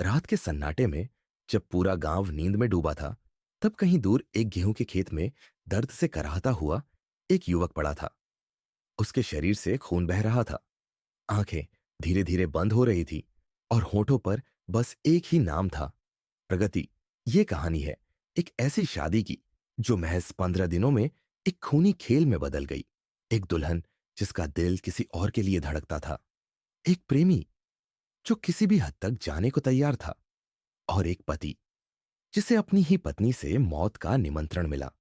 रात के सन्नाटे में जब पूरा गांव नींद में डूबा था, तब कहीं दूर एक गेहूं के खेत में दर्द से कराहता हुआ एक युवक पड़ा था। उसके शरीर से खून बह रहा था। आंखें धीरे धीरे बंद हो रही थी और होठों पर बस एक ही नाम था, प्रगति। ये कहानी है एक ऐसी शादी की जो महज 15 दिनों में एक खूनी खेल में बदल गई। एक दुल्हन जिसका दिल किसी और के लिए धड़कता था, एक प्रेमी जो किसी भी हद तक जाने को तैयार था, और एक पति जिसे अपनी ही पत्नी से मौत का निमंत्रण मिला।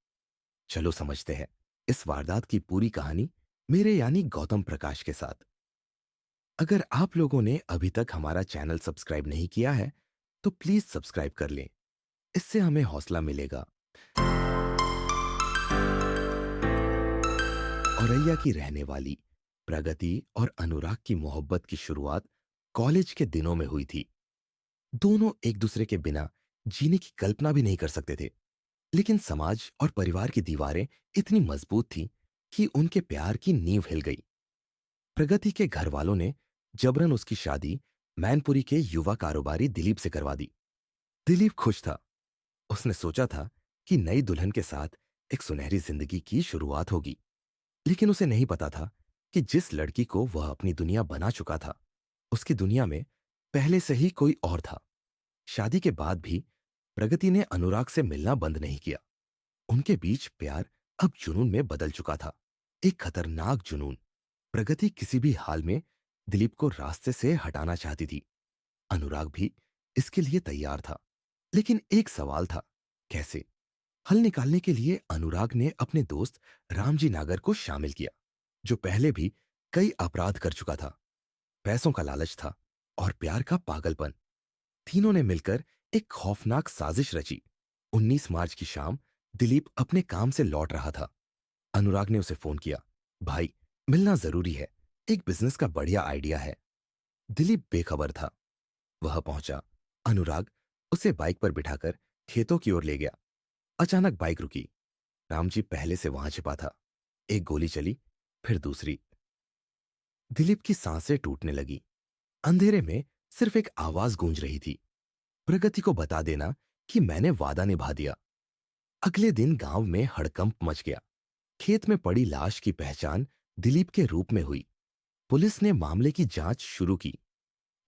चलो समझते हैं इस वारदात की पूरी कहानी मेरे यानी गौतम प्रकाश के साथ। अगर आप लोगों ने अभी तक हमारा चैनल सब्सक्राइब नहीं किया है, तो प्लीज सब्सक्राइब कर लें। इससे हमें हौसला मिलेगा। औरैया की रहने वाली प्रगति और अनुराग की मोहब्बत की शुरुआत कॉलेज के दिनों में हुई थी। दोनों एक दूसरे के बिना जीने की कल्पना भी नहीं कर सकते थे, लेकिन समाज और परिवार की दीवारें इतनी मजबूत थीं कि उनके प्यार की नींव हिल गई। प्रगति के घर वालों ने जबरन उसकी शादी मैनपुरी के युवा कारोबारी दिलीप से करवा दी। दिलीप खुश था। उसने सोचा था कि नई दुल्हन के साथ एक सुनहरी जिंदगी की शुरुआत होगी। लेकिन उसे नहीं पता था कि जिस लड़की को वह अपनी दुनिया बना चुका था, उसकी दुनिया में पहले से ही कोई और था। शादी के बाद भी प्रगति ने अनुराग से मिलना बंद नहीं किया। उनके बीच प्यार अब जुनून में बदल चुका था, एक खतरनाक जुनून। प्रगति किसी भी हाल में दिलीप को रास्ते से हटाना चाहती थी। अनुराग भी इसके लिए तैयार था। लेकिन एक सवाल था, कैसे? हल निकालने के लिए अनुराग ने अपने दोस्त रामजी नागर को शामिल किया, जो पहले भी कई अपराध कर चुका था। पैसों का लालच था और प्यार का पागलपन। तीनों ने मिलकर एक खौफनाक साजिश रची। 19 मार्च की शाम दिलीप अपने काम से लौट रहा था। अनुराग ने उसे फोन किया, भाई, मिलना जरूरी है, एक बिजनेस का बढ़िया आइडिया है। दिलीप बेखबर था। वह पहुंचा। अनुराग उसे बाइक पर बिठाकर खेतों की ओर ले गया। अचानक बाइक रुकी। रामजी पहले से वहां छिपा था। एक गोली चली, फिर दूसरी। दिलीप की सांसें टूटने लगी। अंधेरे में सिर्फ एक आवाज गूंज रही थी, प्रगति को बता देना कि मैंने वादा निभा दिया। अगले दिन गांव में हड़कंप मच गया। खेत में पड़ी लाश की पहचान दिलीप के रूप में हुई। पुलिस ने मामले की जांच शुरू की।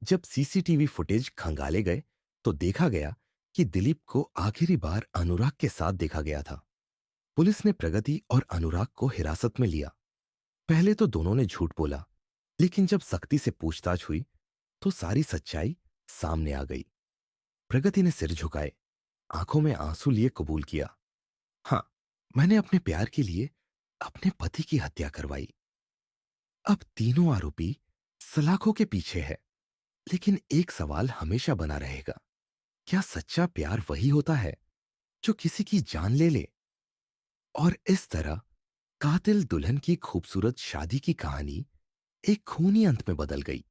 जब सीसीटीवी फुटेज खंगाले गए, तो देखा गया कि दिलीप को आखिरी बार अनुराग के साथ देखा गया था। पुलिस ने प्रगति और अनुराग को हिरासत में लिया। पहले तो दोनों ने झूठ बोला, लेकिन जब सख्ती से पूछताछ हुई, तो सारी सच्चाई सामने आ गई। प्रगति ने सिर झुकाए, आंखों में आंसू लिए कबूल किया, हाँ, मैंने अपने प्यार के लिए अपने पति की हत्या करवाई। अब तीनों आरोपी सलाखों के पीछे है। लेकिन एक सवाल हमेशा बना रहेगा, क्या सच्चा प्यार वही होता है जो किसी की जान ले ले? और इस तरह कातिल दुल्हन की खूबसूरत शादी की कहानी एक खूनी अंत में बदल गई।